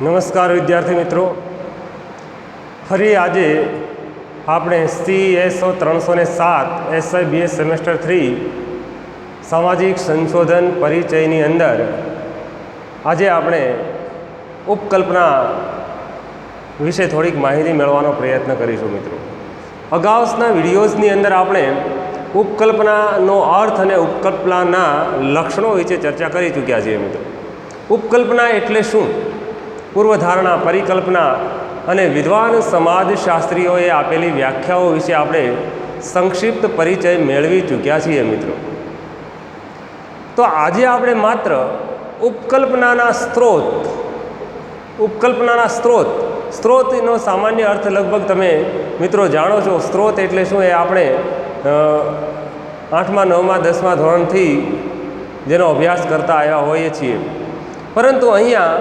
નમસ્કાર વિદ્યાર્થી મિત્રો, ફરી આજે આપણે CSO 307 SI BS સેમેસ્ટર 3 સામાજિક સંશોધન પરિચયની અંદર આજે આપણે ઉપકલ્પના વિશે થોડીક માહિતી મેળવવાનો પ્રયત્ન કરીશું. મિત્રો, અગાઉના વિડીયોઝની અંદર આપણે ઉપકલ્પનાનો અર્થ અને ઉપકલ્પનાના લક્ષણો વિશે ચર્ચા કરી ચૂક્યા છીએ. મિત્રો, ઉપકલ્પના એટલે શું, પૂર્વધારણા, પરિકલ્પના અને વિદ્વાન સમાજશાસ્ત્રીઓએ આપેલી વ્યાખ્યાઓ વિશે આપણે સંક્ષિપ્ત પરિચય મેળવી ચૂક્યા છીએ. મિત્રો, તો આજે આપણે માત્ર ઉપકલ્પનાના સ્ત્રોતનો સામાન્ય અર્થ લગભગ તમે મિત્રો જાણો છો. સ્ત્રોત એટલે શું, એ આપણે 8મા 9મા 10મા ધોરણથી જેનો અભ્યાસ કરતા આવ્યા હોઈએ છીએ, પરંતુ અહીંયા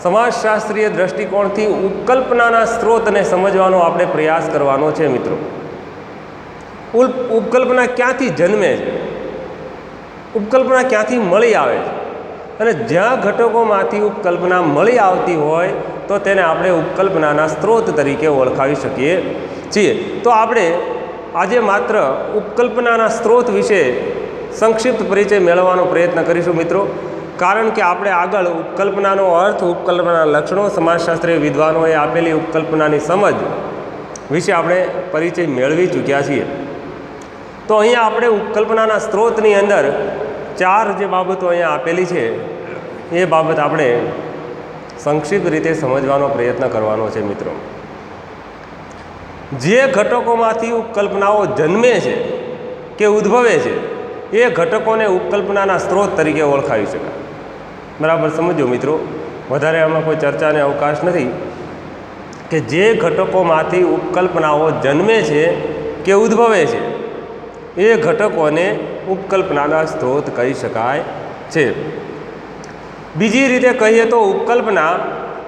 સમાજશાસ્ત્રીય દૃષ્ટિકોણથી ઉપકલ્પનાના સ્ત્રોતને સમજવાનો આપણે પ્રયાસ કરવાનો છે. મિત્રો, ઉપકલ્પના ક્યાંથી જન્મે છે, ઉપકલ્પના ક્યાંથી મળી આવે છે, અને જ્યાં ઘટકોમાંથી ઉપકલ્પના મળી આવતી હોય તો તેને આપણે ઉપકલ્પનાના સ્ત્રોત તરીકે ઓળખાવી શકીએ છીએ. તો આપણે આજે માત્ર ઉપકલ્પનાના સ્ત્રોત વિશે સંક્ષિપ્ત પરિચય મેળવવાનો પ્રયત્ન કરીશું. મિત્રો, કારણ કે આપણે આગળ ઉપકલ્પનાનો અર્થ, ઉપકલ્પનાના લક્ષણો, સમાજશાસ્ત્રીય વિદ્વાનોએ આપેલી ઉપકલ્પનાની સમજ વિશે આપણે પરિચય મેળવી ચૂક્યા છીએ. તો અહીંયા આપણે ઉપકલ્પનાના સ્ત્રોતની અંદર 4 જે બાબતો અહીંયા આપેલી છે એ બાબત આપણે સંક્ષિપ્ત રીતે સમજવાનો પ્રયત્ન કરવાનો છે. મિત્રો, જે ઘટકોમાંથી ઉપકલ્પનાઓ જન્મે છે કે ઉદ્ભવે છે એ ઘટકોને ઉપકલ્પનાના સ્ત્રોત તરીકે ઓળખાવી શકાય. બરાબર સમજો મિત્રો, વધારે આમાં કોઈ ચર્ચાને અવકાશ નથી કે જે ઘટકોમાંથી ઉપકલ્પનાઓ જન્મે છે કે ઉદ્ભવે છે એ ઘટકોને ઉપકલ્પનાના સ્ત્રોત કહી શકાય છે. બીજી રીતે કહીએ તો ઉપકલ્પના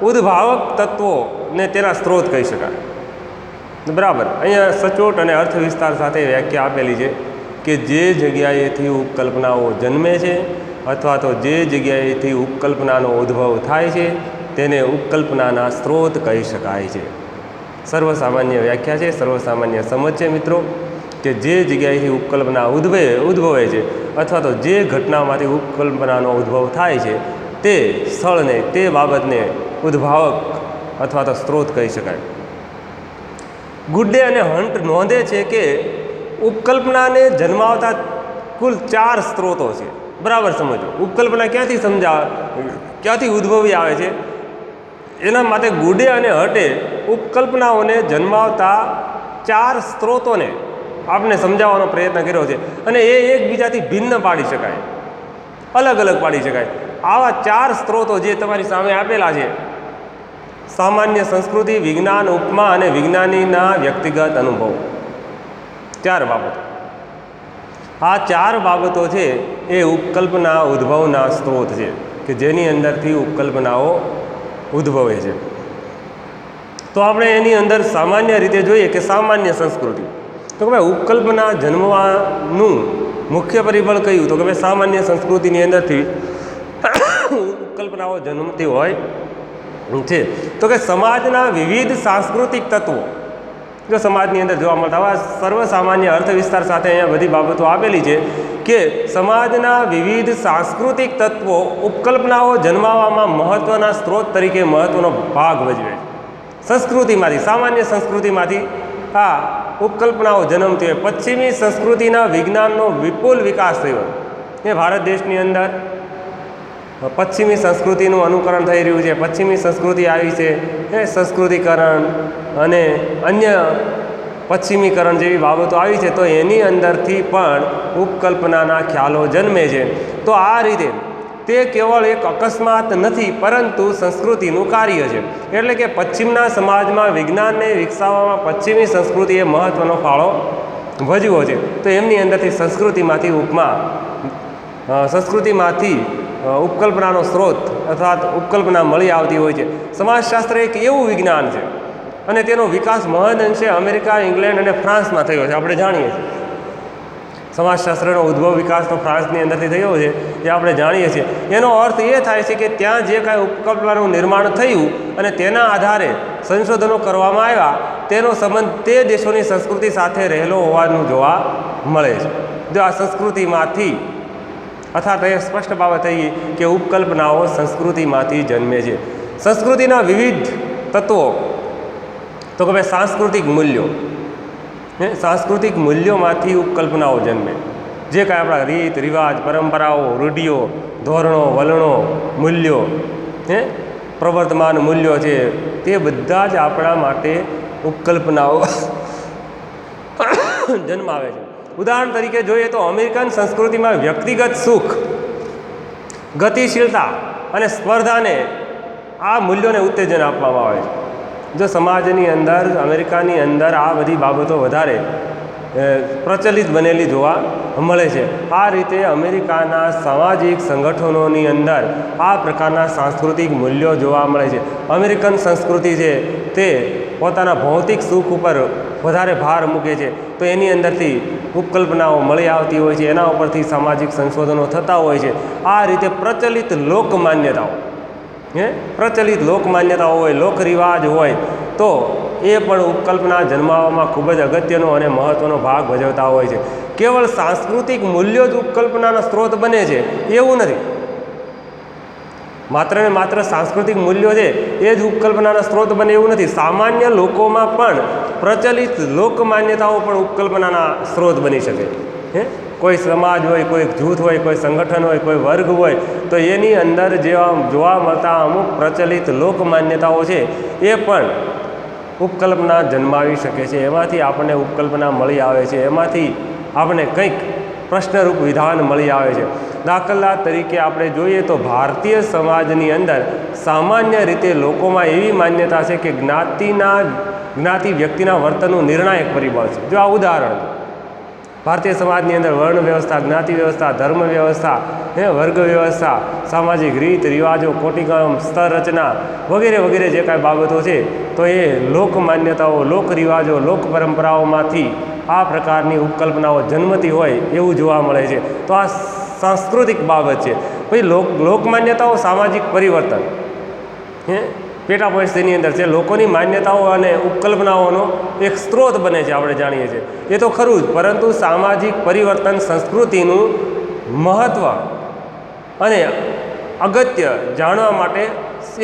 ઉદ્ભાવક તત્વોને તેના સ્ત્રોત કહી શકાય. બરાબર, અહીંયા સચોટ અને અર્થ વિસ્તાર સાથે વ્યાખ્યા આપેલી છે કે જે જગ્યાએથી ઉપકલ્પનાઓ જન્મે છે અથવા તો જે જગ્યાએથી ઉપકલ્પનાનો ઉદ્ભવ થાય છે તેને ઉપકલ્પનાના સ્ત્રોત કહી શકાય છે. સર્વસામાન્ય વ્યાખ્યા છે, સર્વસામાન્ય સમજ છે. મિત્રો, કે જે જગ્યાએથી ઉપકલ્પના ઉદ્ભવે છે અથવા તો જે ઘટનામાંથી ઉપકલ્પનાનો ઉદ્ભવ થાય છે તે સ્થળને, તે બાબતને ઉદ્ભાવક અથવા તો સ્ત્રોત કહી શકાય. ગુડ્ડે અને હન્ટ નોંધે છે કે ઉપકલ્પનાને જન્માવતા કુલ 4 સ્ત્રોતો છે. બરાબર સમજો, ઉપકલ્પના ક્યાંથી ઉદ્ભવી આવે છે એના માટે ગુડે અને હટે ઉપકલ્પનાઓને જન્માવતા 4 સ્ત્રોતોને આપણે સમજાવવાનો પ્રયત્ન કર્યો છે, અને એ એકબીજાથી ભિન્ન પાડી શકાય, અલગ અલગ પાડી શકાય. આવા 4 સ્ત્રોતો જે તમારી સામે આપેલા છે: સામાન્ય સંસ્કૃતિ, વિજ્ઞાન, ઉપમા અને વિજ્ઞાનીના વ્યક્તિગત અનુભવ. 4 બાબતો. આ 4 બાબતો છે એ ઉપકલ્પના ઉદ્ભવના સ્ત્રોત છે કે જેની અંદરથી ઉપકલ્પનાઓ ઉદ્ભવે છે. તો આપણે એની અંદર સામાન્ય રીતે જોઈએ કે સામાન્ય સંસ્કૃતિ, તો કે ભાઈ ઉપકલ્પના જન્મવાનું મુખ્ય પરિબળ કયું, તો કે ભાઈ સામાન્ય સંસ્કૃતિની અંદરથી ઉપકલ્પનાઓ જન્મતી હોય છે. તો કે સમાજના વિવિધ સાંસ્કૃતિક તત્વો જો સમાજની અંદર જોવા મળતા, આવા સર્વસામાન્ય અર્થ વિસ્તાર સાથે અહીંયા બધી બાબતો આપેલી છે કે સમાજના વિવિધ સાંસ્કૃતિક તત્વો ઉપકલ્પનાઓ જન્માવવામાં મહત્ત્વના સ્ત્રોત તરીકે મહત્ત્વનો ભાગ ભજવે. સંસ્કૃતિમાંથી, સામાન્ય સંસ્કૃતિમાંથી આ ઉપકલ્પનાઓ જન્મતી હોય. પશ્ચિમી સંસ્કૃતિના વિજ્ઞાનનો વિપુલ વિકાસ થયો એ ભારત દેશની અંદર પશ્ચિમી સંસ્કૃતિનું અનુકરણ થઈ રહ્યું છે. પશ્ચિમી સંસ્કૃતિ આવી છે એ સંસ્કૃતિકરણ અને અન્ય પશ્ચિમીકરણ જેવી બાબતો આવી છે, તો એની અંદરથી પણ ઉપકલ્પનાના ખ્યાલો જન્મે છે. તો આ રીતે તે કેવળ એક અકસ્માત નથી પરંતુ સંસ્કૃતિનું કાર્ય છે. એટલે કે પશ્ચિમના સમાજમાં વિજ્ઞાનને વિકસાવવામાં પશ્ચિમી સંસ્કૃતિએ મહત્ત્વનો ફાળો ભજવ્યો છે. તો એમની અંદરથી સંસ્કૃતિમાંથી ઉપકલ્પનાનો સ્ત્રોત અથવા ઉપકલ્પના મળી આવતી હોય છે. સમાજશાસ્ત્ર એક એવું વિજ્ઞાન છે અને તેનો વિકાસ મહદ અંશે અમેરિકા, ઇંગ્લેન્ડ અને ફ્રાન્સમાં થયો છે, આપણે જાણીએ છીએ. સમાજશાસ્ત્રનો ઉદ્ભવ વિકાસ તો ફ્રાન્સની અંદરથી થયો છે એ આપણે જાણીએ છીએ. એનો અર્થ એ થાય છે કે ત્યાં જે કાંઈ ઉપકલ્પનાનું નિર્માણ થયું અને તેના આધારે સંશોધનો કરવામાં આવ્યા તેનો સંબંધ તે દેશોની સંસ્કૃતિ સાથે રહેલો હોવાનું જોવા મળે છે. જો આ સંસ્કૃતિમાંથી અર્થાત એ સ્પષ્ટ બાબત થઈ કે ઉપકલ્પનાઓ સંસ્કૃતિમાંથી જન્મે છે. સંસ્કૃતિના વિવિધ તત્વો તો કે ભાઈ સાંસ્કૃતિક મૂલ્યો, સાંસ્કૃતિક મૂલ્યોમાંથી ઉપકલ્પનાઓ જન્મે. જે કાંઈ આપણા રીત રિવાજ પરંપરાઓ રૂઢિઓ ધોરણો વલણો મૂલ્યો પ્રવર્તમાન મૂલ્યો છે તે બધા જ આપણા માટે ઉપકલ્પનાઓ જન્માવે છે. ઉદાહરણ તરીકે જોઈએ તો અમેરિકન સંસ્કૃતિમાં વ્યક્તિગત સુખ ગતિશીલતા અને સ્પર્ધાને આ મૂલ્યોને ઉત્તેજન આપવામાં આવે છે. જો સમાજની અંદર અમેરિકાની અંદર આ બધી બાબતો વધારે પ્રચલિત બનેલી જોવા મળે છે. આ રીતે અમેરિકાના સામાજિક સંગઠનોની અંદર આ પ્રકારના સાંસ્કૃતિક મૂલ્યો જોવા મળે છે. અમેરિકન સંસ્કૃતિ છે તે પોતાના ભૌતિક સુખ ઉપર વધારે ભાર મૂકે છે, તો એની અંદરથી ઉપકલ્પનાઓ મળી આવતી હોય છે, એના ઉપરથી સામાજિક સંશોધનો થતા હોય છે. આ રીતે પ્રચલિત લોકમાન્યતાઓ પ્રચલિત લોકમાન્યતાઓ હોય લોકરિવાજ હોય તો એ પણ ઉપકલ્પના જન્માવવામાં ખૂબ જ અગત્યનો અને મહત્ત્વનો ભાગ ભજવતા હોય છે. કેવળ સાંસ્કૃતિક મૂલ્યો જ ઉપકલ્પનાનો સ્ત્રોત બને છે એવું નથી. માત્ર ને માત્ર સાંસ્કૃતિક મૂલ્યો છે એ જ ઉપકલ્પનાના સ્ત્રોત બને એવું નથી. સામાન્ય લોકોમાં પણ પ્રચલિત લોકમાન્યતાઓ પણ ઉપકલ્પનાના સ્ત્રોત બની શકે. કોઈ સમાજ હોય, કોઈ જૂથ હોય, કોઈ સંગઠન હોય, કોઈ વર્ગ હોય, તો એની અંદર જેવા જોવા મળતા અમુક પ્રચલિત લોકમાન્યતાઓ છે એ પણ ઉપકલ્પના જન્માવી શકે છે. એમાંથી આપણને ઉપકલ્પના મળી આવે છે, એમાંથી આપણને કંઈક પ્રશ્નરૂપ વિધાન મળી આવે છે. દાખલા તરીકે આપણે જોઈએ તો ભારતીય સમાજની અંદર સામાન્ય રીતે લોકોમાં એવી માન્યતા છે કે જ્ઞાતિ વ્યક્તિના વર્તનનું નિર્ણાયક પરિબળ છે. જો આ ઉદાહરણ ભારતીય સમાજની અંદર વર્ણ વ્યવસ્થા, જ્ઞાતિ વ્યવસ્થા, ધર્મ વ્યવસ્થા, વર્ગ વ્યવસ્થા, સામાજિક રીત રિવાજો, કોટિકમ, સ્તર રચના વગેરે વગેરે જે કાંઈ બાબતો છે તો એ લોકમાન્યતાઓ, લોકરિવાજો, લોક પરંપરાઓમાંથી આ પ્રકારની ઉપકલ્પનાઓ જન્મતી હોય એવું જોવા મળે છે. તો આ સાંસ્કૃતિક બાબત છે. પછી લોકમાન્યતાઓ સામાજિક પરિવર્તન પેટા પોઈન્ટ્સ તેની અંદર છે. લોકોની માન્યતાઓ અને ઉપકલ્પનાઓનો એક સ્ત્રોત બને છે, આપણે જાણીએ છીએ એ તો ખરું જ, પરંતુ સામાજિક પરિવર્તન સંસ્કૃતિનું મહત્ત્વ અને અગત્ય જાણવા માટે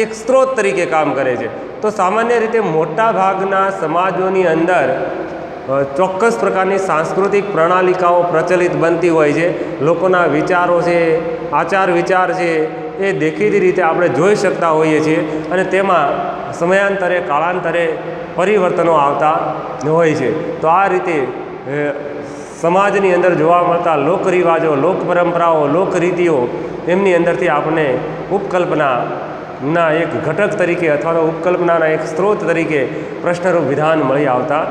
એક સ્ત્રોત તરીકે કામ કરે છે. તો સામાન્ય રીતે મોટા ભાગના સમાજોની અંદર ચોક્કસ પ્રકારની સાંસ્કૃતિક પ્રણાલિકાઓ પ્રચલિત બનતી હોય છે. લોકોના વિચારો છે, આચાર વિચાર છે એ દેખીતી રીતે આપણે જોઈ શકતા હોઈએ છીએ અને તેમાં સમયાંતરે કાળાંતરે પરિવર્તનો આવતા હોય છે. તો આ રીતે સમાજની અંદર જોવા મળતા લોકરિવાજો, લોક પરંપરાઓ, લોકરીતિઓ એમની અંદરથી આપણને ઉપકલ્પનાના એક ઘટક તરીકે અથવા તો ઉપકલ્પનાના એક સ્ત્રોત તરીકે પ્રશ્નરૂપ વિધાન મળી આવતા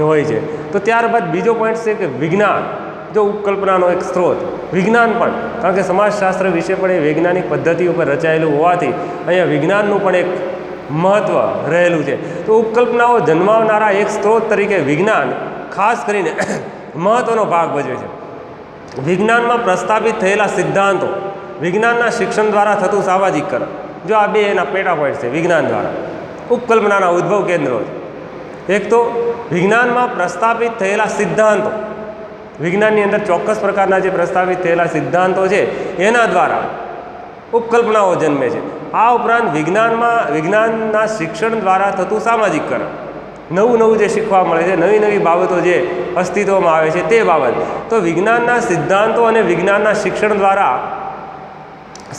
હોય છે. તો ત્યારબાદ બીજો પોઈન્ટ છે કે વિજ્ઞાન જો ઉપકલ્પનાનો એક સ્ત્રોત. વિજ્ઞાન પણ, કારણ કે સમાજશાસ્ત્ર વિશે પણ એ વૈજ્ઞાનિક પદ્ધતિ ઉપર રચાયેલું હોવાથી અહીંયા વિજ્ઞાનનું પણ એક મહત્ત્વ રહેલું છે. તો ઉપકલ્પનાઓ જન્માવનારા એક સ્ત્રોત તરીકે વિજ્ઞાન ખાસ કરીને મહત્ત્વનો ભાગ ભજવે છે. વિજ્ઞાનમાં પ્રસ્થાપિત થયેલા સિદ્ધાંતો, વિજ્ઞાનના શિક્ષણ દ્વારા થતું સામાજિકકરણ, જો આ બે એના પેટા પોઈન્ટ છે. વિજ્ઞાન દ્વારા ઉપકલ્પનાના ઉદ્ભવ કેન્દ્રો છે. એક તો વિજ્ઞાનમાં પ્રસ્થાપિત થયેલા સિદ્ધાંતો, વિજ્ઞાનની અંદર ચોક્કસ પ્રકારના જે પ્રસ્થાપિત થયેલા સિદ્ધાંતો છે એના દ્વારા ઉપકલ્પનાઓ જન્મે છે. આ ઉપરાંત વિજ્ઞાનના શિક્ષણ દ્વારા થતું સામાજિકકરણ, નવું જે શીખવા મળે છે, નવી બાબતો જે અસ્તિત્વમાં આવે છે તે બાબત. તો વિજ્ઞાનના સિદ્ધાંતો અને વિજ્ઞાનના શિક્ષણ દ્વારા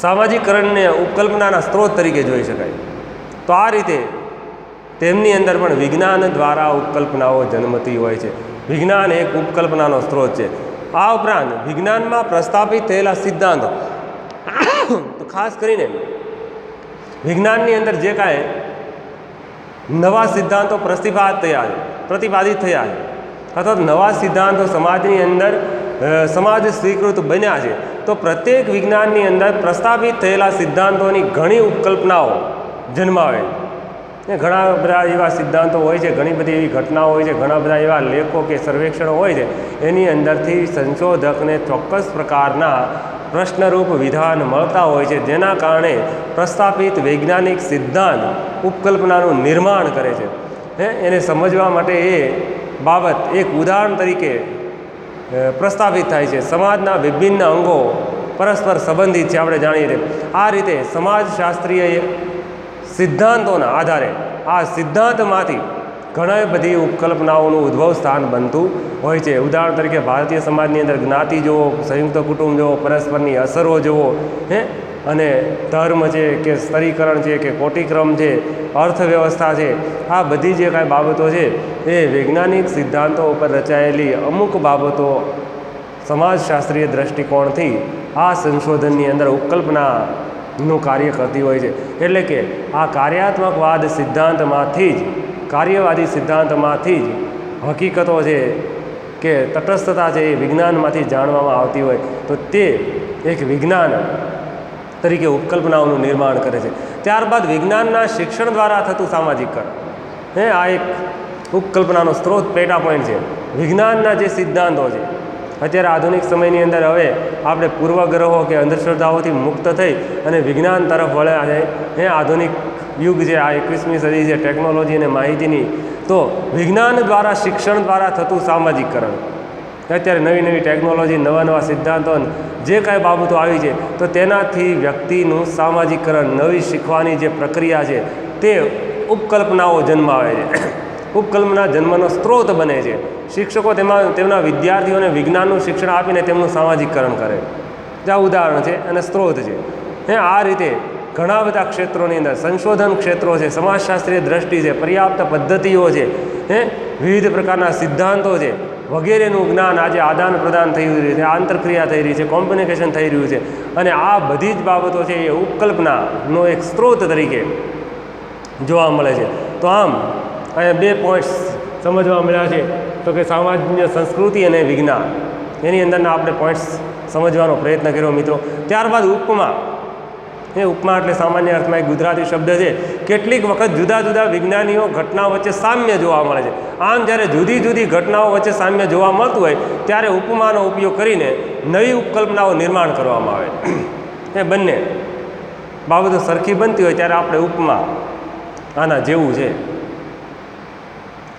સામાજિકકરણને ઉપકલ્પનાના સ્ત્રોત તરીકે જોઈ શકાય. તો આ રીતે તેમની અંદર પણ વિજ્ઞાન દ્વારા ઉપકલ્પનાઓ જન્મતી હોય છે. વિજ્ઞાન એક ઉપકલ્પનાનો સ્ત્રોત છે. આ ઉપરાંત વિજ્ઞાનમાં પ્રસ્થાપિત થયેલા સિદ્ધાંતો, તો ખાસ કરીને વિજ્ઞાનની અંદર જે કાંઈ નવા સિદ્ધાંતો પ્રતિપાદિત થયા છે અથવા નવા સિદ્ધાંતો સમાજની અંદર સમાજ સ્વીકૃત બન્યા છે, તો પ્રત્યેક વિજ્ઞાનની અંદર પ્રસ્થાપિત થયેલા સિદ્ધાંતોની ઘણી ઉપકલ્પનાઓ જન્માવે. ને ઘણા બધા એવા સિદ્ધાંતો હોય છે, ઘણી બધી એવી ઘટનાઓ હોય છે, ઘણા બધા એવા લેખો કે સર્વેક્ષણો હોય છે, એની અંદરથી સંશોધકને ચોક્કસ પ્રકારના પ્રશ્નરૂપ વિધાન મળતા હોય છે, જેના કારણે પ્રસ્થાપિત વૈજ્ઞાનિક સિદ્ધાંત ઉપકલ્પનાનું નિર્માણ કરે છે. એને સમજવા માટે એ બાબત એક ઉદાહરણ તરીકે પ્રસ્થાપિત થાય છે. સમાજના વિભિન્ન અંગો પરસ્પર સંબંધિત છે, આપણે જાણીએ છીએ. આ રીતે સમાજશાસ્ત્રીય સિદ્ધાંતોના આધારે આ સિદ્ધાંતમાંથી ઘણી બધી ઉપકલ્પનાઓનું ઉદ્ભવ સ્થાન બનતું હોય છે. ઉદાહરણ તરીકે ભારતીય સમાજની અંદર જ્ઞાતિ જુઓ, સંયુક્ત કુટુંબ જુઓ, પરસ્પરની અસરો જુઓ, અને ધર્મ છે કે સ્તરીકરણ છે કે કોટિક્રમ છે, અર્થવ્યવસ્થા છે, આ બધી જે કાંઈ બાબતો છે એ વૈજ્ઞાનિક સિદ્ધાંતો ઉપર રચાયેલી અમુક બાબતો સમાજશાસ્ત્રીય દૃષ્ટિકોણથી આ સંશોધનની અંદર ઉપકલ્પનાનું કાર્ય કરતી હોય છે. એટલે કે આ કાર્યાત્મકવાદ સિદ્ધાંતમાંથી જ, કાર્યવાદી સિદ્ધાંતમાંથી જ હકીકતો છે કે તટસ્થતા છે એ વિજ્ઞાનમાંથી જાણવામાં આવતી હોય, તો તે એક વિજ્ઞાન તરીકે ઉપકલ્પનાઓનું નિર્માણ કરે છે. ત્યારબાદ વિજ્ઞાનના શિક્ષણ દ્વારા થતું સામાજિકકરણ, આ એક ઉપકલ્પનાનો સ્ત્રોત, પેટા પોઈન્ટ છે. વિજ્ઞાનના જે સિદ્ધાંતો છે, અત્યારે આધુનિક સમયની અંદર હવે આપણે પૂર્વગ્રહો કે અંધશ્રદ્ધાઓથી મુક્ત થઈ અને વિજ્ઞાન તરફ વળ્યા છે. આધુનિક યુગ છે, આ 21મી સદી છે, ટેકનોલોજી અને માહિતીની, તો વિજ્ઞાન દ્વારા, શિક્ષણ દ્વારા થતું સામાજિકકરણ, અત્યારે નવી નવી ટેકનોલોજી, નવા નવા સિદ્ધાંતો, જે કાંઈ બાબતો આવી છે, તો તેનાથી વ્યક્તિનું સામાજિકકરણ, નવી શીખવાની જે પ્રક્રિયા છે તે ઉપકલ્પનાઓ જન્માવે છે. ઉપકલ્પના જન્મનો સ્ત્રોત બને છે. શિક્ષકો તેમના વિદ્યાર્થીઓને વિજ્ઞાનનું શિક્ષણ આપીને તેમનું સામાજિકકરણ કરે. આ ઉદાહરણ છે અને સ્ત્રોત છે. આ રીતે ઘણા બધા ક્ષેત્રોની અંદર સંશોધન ક્ષેત્રો છે, સમાજશાસ્ત્રીય દ્રષ્ટિ છે, પર્યાપ્ત પદ્ધતિઓ છે, વિવિધ પ્રકારના સિદ્ધાંતો છે, વગેરેનું જ્ઞાન આજે આદાન પ્રદાન થઈ રહ્યું છે, આંતરક્રિયા થઈ રહી છે, કોમ્યુનિકેશન થઈ રહ્યું છે. અને આ બધી જ બાબતો છે એ ઉપકલ્પનાનો એક સ્ત્રોત તરીકે જોવા મળે છે. તો આમ અહીંયા 2 પોઈન્ટ્સ સમજવા મળ્યા છે, તો કે સામાન્ય સંસ્કૃતિ અને વિજ્ઞાન, એની અંદરના આપણે પોઈન્ટ્સ સમજવાનો પ્રયત્ન કર્યો મિત્રો. ત્યારબાદ ઉપમા. ઉપમા એટલે સામાન્ય અર્થમાં એક ગુજરાતી શબ્દ છે. કેટલીક વખત જુદા જુદા વિજ્ઞાનીઓ ઘટનાઓ વચ્ચે સામ્ય જોવા મળે છે. આમ જ્યારે જુદી જુદી ઘટનાઓ વચ્ચે સામ્ય જોવા મળતું હોય ત્યારે ઉપમાનો ઉપયોગ કરીને નવી ઉપકલ્પનાઓ નિર્માણ કરવામાં આવે. એ બંને બાબતો સરખી બનતી હોય ત્યારે આપણે ઉપમા, આના જેવું છે,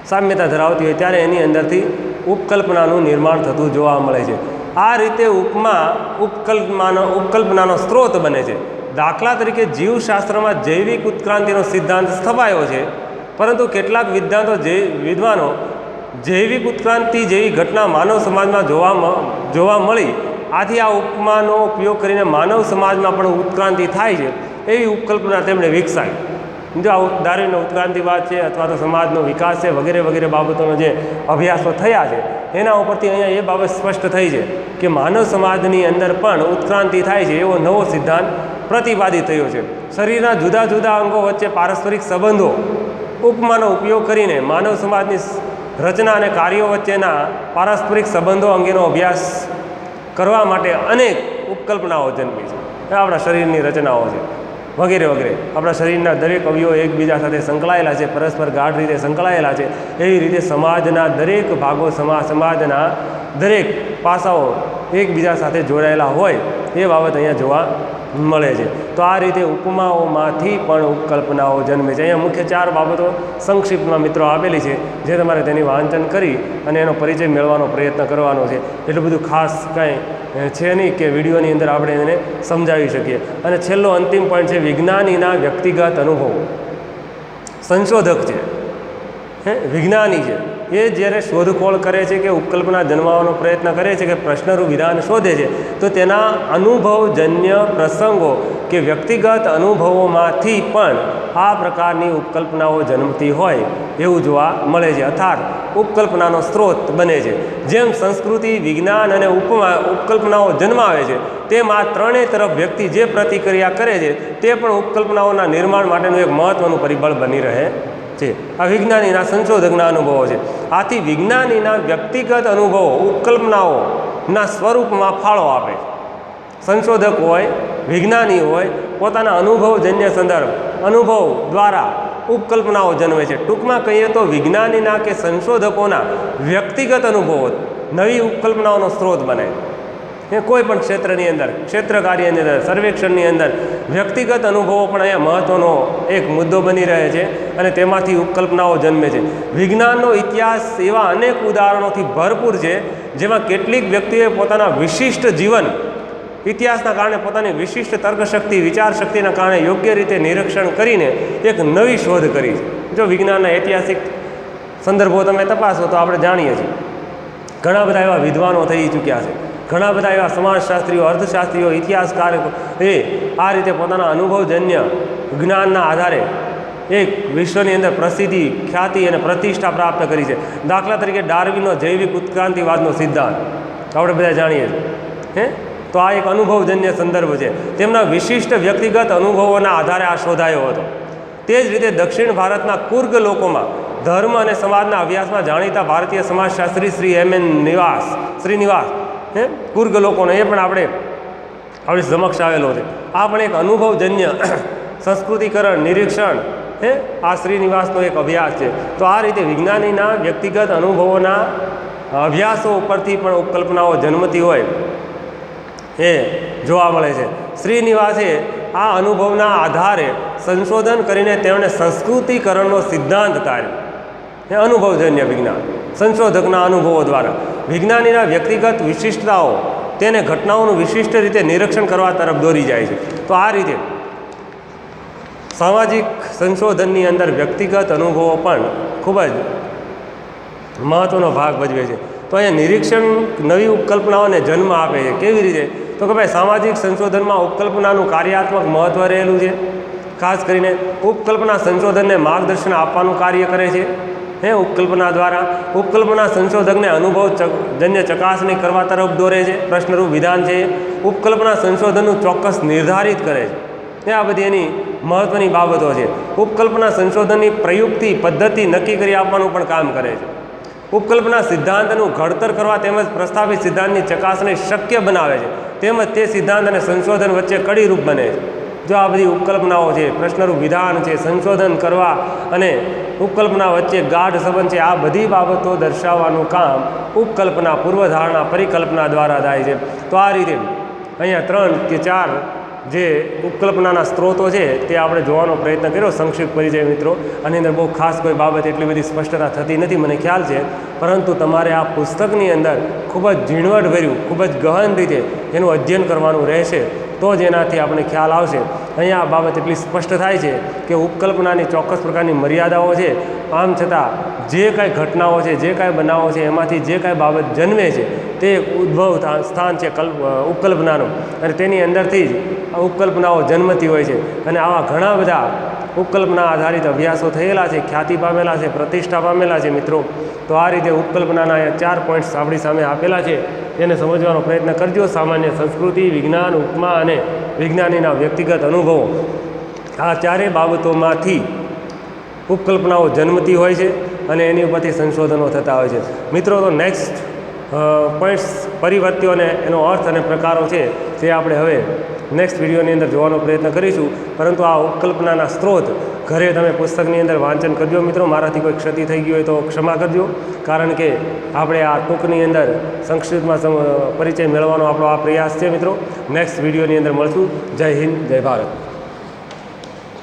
સામ્યતા ધરાવતી હોય ત્યારે એની અંદરથી ઉપકલ્પનાનું નિર્માણ થતું જોવા મળે છે. આ રીતે ઉપમા ઉપકલ્પનાનો સ્ત્રોત બને છે. દાખલા તરીકે જીવશાસ્ત્રમાં જૈવિક ઉત્ક્રાંતિનો સિદ્ધાંત સ્થપાયો છે, પરંતુ કેટલાક વિદ્વાનો જૈવિક ઉત્ક્રાંતિ જેવી ઘટના માનવ સમાજમાં જોવા મળી, આથી આ ઉપમાનો ઉપયોગ કરીને માનવ સમાજમાં પણ ઉત્ક્રાંતિ થાય છે એવી ઉપકલ્પના તેમણે વિકસાવી. જો આ ડાર્વિનનો ઉત્ક્રાંતિવાદ છે અથવા તો સમાજનો વિકાસ છે, વગેરે વગેરે બાબતોનો જે અભ્યાસો થયા છે એના ઉપરથી અહીંયા એ બાબત સ્પષ્ટ થઈ છે કે માનવ સમાજની અંદર પણ ઉત્ક્રાંતિ થાય છે એવો નવો સિદ્ધાંત પ્રતિપાદિત થયો છે. શરીરના જુદા જુદા અંગો વચ્ચે પારસ્પરિક સંબંધો, ઉપમાનો ઉપયોગ કરીને માનવ સમાજની રચના અને કાર્યો વચ્ચેના પારસ્પરિક સંબંધો અંગેનો અભ્યાસ કરવા માટે અનેક ઉપકલ્પનાઓ જન્મી છે. આપણા શરીરની રચનાઓ છે વગેરે વગેરે. આપણા શરીરના દરેક અવયવો એકબીજા સાથે સંકળાયેલા છે, પરસ્પર ગાઢ રીતે સંકળાયેલા છે. એવી રીતે સમાજના દરેક ભાગો, સમાજના દરેક પાસાઓ એકબીજા સાથે જોડાયેલા હોય એ બાબત અહીંયા જોવા મળે છે. તો આ રીતે ઉપમાઓમાંથી પણ ઉપકલ્પનાઓ જન્મે છે. અહીંયા મુખ્ય 4 બાબતો સંક્ષિપ્તમાં મિત્રો આપેલી છે, જે તમારે તેની વાંચન કરી અને એનો પરિચય મેળવવાનો પ્રયત્ન કરવાનો છે. એટલું બધું ખાસ કાંઈ છે નહીં કે વિડીયોની અંદર આપણે એને સમજાવી શકીએ. અને છેલ્લો અંતિમ પોઈન્ટ છે વિજ્ઞાનીના વ્યક્તિગત અનુભવો. સંશોધક છે, વિજ્ઞાની છે, એ જ્યારે શોધખોળ કરે છે કે ઉપકલ્પના જન્માવાનો પ્રયત્ન કરે છે કે પ્રશ્નરૂપ વિધાન શોધે છે, તો તેના અનુભવજન્ય પ્રસંગો કે વ્યક્તિગત અનુભવોમાંથી પણ આ પ્રકારની ઉપકલ્પનાઓ જન્મતી હોય એવું જોવા મળે છે, અર્થાત ઉપકલ્પનાનો સ્ત્રોત બને છે. જેમ સંસ્કૃતિ, વિજ્ઞાન અને ઉપકલ્પનાઓ જન્માવે છે, તેમ આ ત્રણેય તરફ વ્યક્તિ જે પ્રતિક્રિયા કરે છે તે પણ ઉપકલ્પનાઓના નિર્માણ માટેનું એક મહત્ત્વનું પરિબળ બની રહે છે. આ વિજ્ઞાનીના, સંશોધકના અનુભવો છે. આથી વિજ્ઞાનીના વ્યક્તિગત અનુભવો ઉપકલ્પનાઓના સ્વરૂપમાં ફાળો આપે છે. સંશોધક હોય, વિજ્ઞાની હોય, પોતાના અનુભવજન્ય સંદર્ભ, અનુભવ દ્વારા ઉપકલ્પનાઓ જન્મે છે. ટૂંકમાં કહીએ તો વિજ્ઞાનીના કે સંશોધકોના વ્યક્તિગત અનુભવો નવી ઉપકલ્પનાઓનો સ્ત્રોત બને. એ કોઈ પણ ક્ષેત્રની અંદર, ક્ષેત્ર કાર્યની અંદર, સર્વેક્ષણની અંદર વ્યક્તિગત અનુભવો પણ અહીંયા મહત્ત્વનો એક મુદ્દો બની રહે છે અને તેમાંથી ઉપકલ્પનાઓ જન્મે છે. વિજ્ઞાનનો ઇતિહાસ એવા અનેક ઉદાહરણોથી ભરપૂર છે, જેમાં કેટલીક વ્યક્તિઓએ પોતાના વિશિષ્ટ જીવન ઇતિહાસના કારણે, પોતાની વિશિષ્ટ તર્કશક્તિ, વિચારશક્તિના કારણે યોગ્ય રીતે નિરીક્ષણ કરીને એક નવી શોધ કરી છે. જો વિજ્ઞાનના ઐતિહાસિક સંદર્ભો તમે તપાસો તો આપણે જાણીએ છીએ ઘણા બધા એવા વિદ્વાનો થઈ ચૂક્યા છે, ઘણા બધા એવા સમાજશાસ્ત્રીઓ, અર્થશાસ્ત્રીઓ, ઇતિહાસકારો એ આ રીતે પોતાના અનુભવજન્ય જ્ઞાનના આધારે એક વિશ્વની અંદર પ્રસિદ્ધિ, ખ્યાતિ અને પ્રતિષ્ઠા પ્રાપ્ત કરી છે. દાખલા તરીકે ડાર્વિનનો જૈવિક ઉત્ક્રાંતિવાદનો સિદ્ધાંત આપણે બધા જાણીએ છીએ. તો આ એક અનુભવજન્ય સંદર્ભ છે. તેમના વિશિષ્ટ વ્યક્તિગત અનુભવોના આધારે આ શોધાયો હતો. તે જ રીતે દક્ષિણ ભારતના કુર્ગ લોકોમાં ધર્મ અને સમાજના અભ્યાસમાં જાણીતા ભારતીય સમાજશાસ્ત્રી શ્રી M.N. શ્રીનિવાસ કુર્ગ લોકોનો એ પણ આપણી સમક્ષ આવેલો છે. આ પણ એક અનુભવજન્ય સંસ્કૃતિકરણ, નિરીક્ષણ આ શ્રીનિવાસનો એક અભ્યાસ છે. તો આ રીતે વિજ્ઞાનીના વ્યક્તિગત અનુભવોના અભ્યાસો ઉપરથી પણ ઉપકલ્પનાઓ જન્મતી હોય એ જોવા મળે છે. શ્રીનિવાસે આ અનુભવના આધારે સંશોધન કરીને તેમણે સંસ્કૃતિકરણનો સિદ્ધાંત તાર્યો. અનુભવજન્ય વિજ્ઞાન સંશોધકના અનુભવો દ્વારા વિજ્ઞાનીના વ્યક્તિગત વિશિષ્ટતાઓ તેને ઘટનાઓનું વિશિષ્ટ રીતે નિરીક્ષણ કરવા તરફ દોરી જાય છે. તો આ રીતે સામાજિક સંશોધનની અંદર વ્યક્તિગત અનુભવો પણ ખૂબ જ મહત્ત્વનો ભાગ ભજવે છે. તો અહીંયા નિરીક્ષણ નવી ઉપકલ્પનાઓને જન્મ આપે છે. કેવી રીતે? તો કે ભાઈ સામાજિક સંશોધનમાં ઉપકલ્પનાનું કાર્યાત્મક મહત્ત્વ રહેલું છે. ખાસ કરીને ઉપકલ્પના સંશોધનને માર્ગદર્શન આપવાનું કાર્ય કરે છે. ઉપકલ્પના દ્વારા ઉપકલ્પના સંશોધકને અનુભવજન્ય ચકાસણી કરવા તરફ દોરે છે. પ્રશ્નરૂપ વિધાન છે ઉપકલ્પના સંશોધનનું ચોક્કસ નિર્ધારિત કરે છે. આ બધી એની મહત્ત્વની બાબતો છે. ઉપકલ્પના સંશોધનની પ્રયુક્તિ પદ્ધતિ નક્કી કરી આપવાનું પણ કામ કરે છે. ઉપકલ્પના સિદ્ધાંતનું ઘડતર કરવા તેમજ પ્રસ્તાવિત સિદ્ધાંતની ચકાસણી શક્ય બનાવે છે. તેમજ તે સિદ્ધાંત અને સંશોધન વચ્ચે કડીરૂપ બને છે. જો આ બધી ઉપકલ્પનાઓ છે, પ્રશ્નરૂપ વિધાન છે, સંશોધન કરવા અને ઉપકલ્પના વચ્ચે ગાઢ સંબંધ છે, આ બધી બાબતો દર્શાવવાનું કામ ઉપકલ્પના, પૂર્વધારણા, પરિકલ્પના દ્વારા થાય છે. તો આ રીતે અહીંયા 3 કે 4 જે ઉપકલ્પનાના સ્ત્રોતો છે તે આપણે જોવાનો પ્રયત્ન કર્યો. સંક્ષિપ્ત પરિચય મિત્રો, આની અંદર બહુ ખાસ કોઈ બાબત એટલી બધી સ્પષ્ટતા થતી નથી મને ખ્યાલ છે, પરંતુ તમારે આ પુસ્તકની અંદર ખૂબ જ ઝીણવટભર્યું, ખૂબ જ ગહન રીતે એનું અધ્યયન કરવાનું રહેશે. તો જ એનાથી આપણે ખ્યાલ આવશે. અહીંયા આ બાબત એટલી સ્પષ્ટ થાય છે કે ઉપકલ્પનાની ચોક્કસ પ્રકારની મર્યાદાઓ છે. આમ છતાં જે કાંઈ ઘટનાઓ છે, જે કાંઈ બનાવો છે, એમાંથી જે કાંઈ બાબત જન્મે છે તે ઉદ્ભવ સ્થાન છે ઉપકલ્પનાનું, અને તેની અંદરથી જ ઉપકલ્પનાઓ જન્મતી હોય છે. અને આવા ઘણા બધા ઉપકલ્પના આધારિત અભ્યાસો થયેલા છે, ખ્યાતિ પામેલા છે, પ્રતિષ્ઠા પામેલા છે મિત્રો. તો આ રીતે ઉપકલ્પનાના 4 પોઈન્ટ્સ આપણી સામે આપેલા છે, તેને સમજવાનો પ્રયત્ન કરજો. સામાન્ય સંસ્કૃતિ, વિજ્ઞાન, ઉપમા અને વિજ્ઞાનીના વ્યક્તિગત અનુભવો, આ ચારેય બાબતોમાંથી ઉપકલ્પનાઓ જન્મતી હોય છે અને એની ઉપરથી સંશોધનો થતા હોય છે મિત્રો. તો નેક્સ્ટ પોઈન્ટ્સ, પરિવર્ત્યો અને એનો અર્થ અને પ્રકારો છે તે આપણે હવે નેક્સ્ટ વિડીયોની અંદર જોવાનો પ્રયત્ન કરીશું. પરંતુ આ ઉપકલ્પનાના સ્ત્રોત ઘરે તમે પુસ્તકની અંદર વાંચન કરજો મિત્રો. મારાથી કોઈ ક્ષતિ થઈ ગઈ હોય તો ક્ષમા કરજો, કારણ કે આપણે આ ટૂંકની અંદર સંક્ષિપ્તમાં પરિચય મેળવવાનો આપણો આ પ્રયાસ છે મિત્રો. નેક્સ્ટ વિડીયોની અંદર મળશું. જય હિન્દ, જય ભારત.